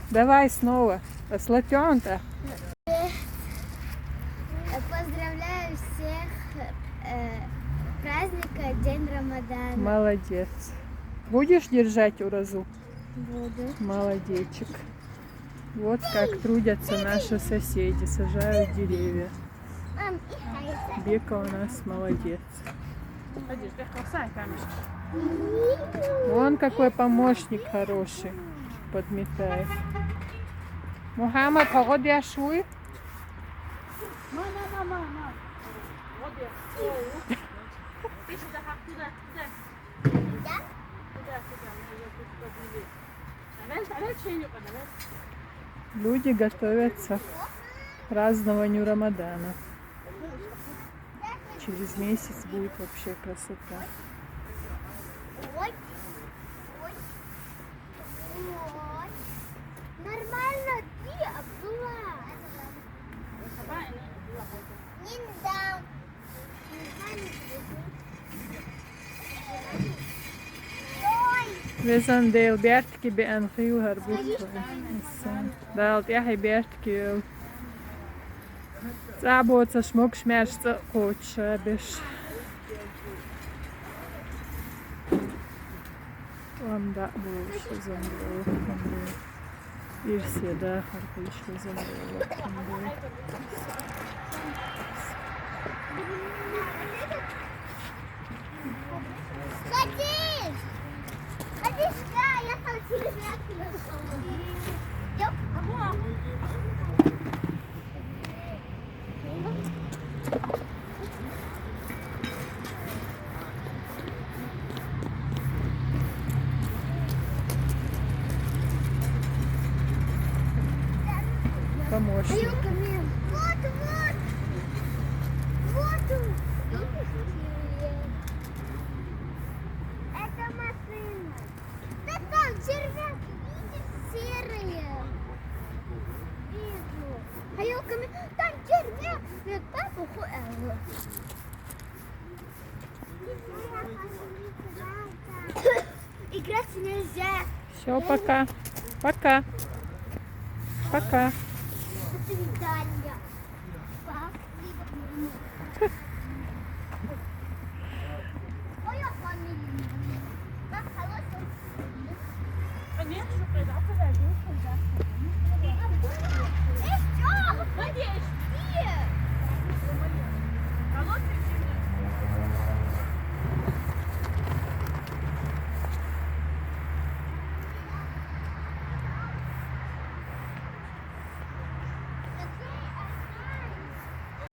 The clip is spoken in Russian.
Давай снова. Слотёнка. Поздравляю всех праздника День Рамадана. Молодец. Будешь держать уразу? Буду. Молодечек. Вот как трудятся наши соседи, сажают деревья. Мам, и хайса. Бека у нас молодец. Вон какой помощник хороший. Подметает. Мухаммад, погоди я шуй. Люди готовятся к празднованию Рамадана. Через месяц будет вообще красота. Ой. Ой. Ой. Нормально ты, Абдулла. Не дам. We zijn deel Bertke bij een veel herboek. Daalt ja hij Bertke. Zábolca smok smerste kocsebes. Вам да больше замрело. И все, да, еще замрело. Ходи! Ходи сюда, я хочу Помощник. Вот, вот. Вот он. Это машина. Да там червяк, видишь, серые. Вижу. Хайоками, там червяк. Нет, папа хуэлло. Играть нельзя. Все, пока. Пока. Пока. До свидания. Моя фамилия. Как хорошо. Конечно.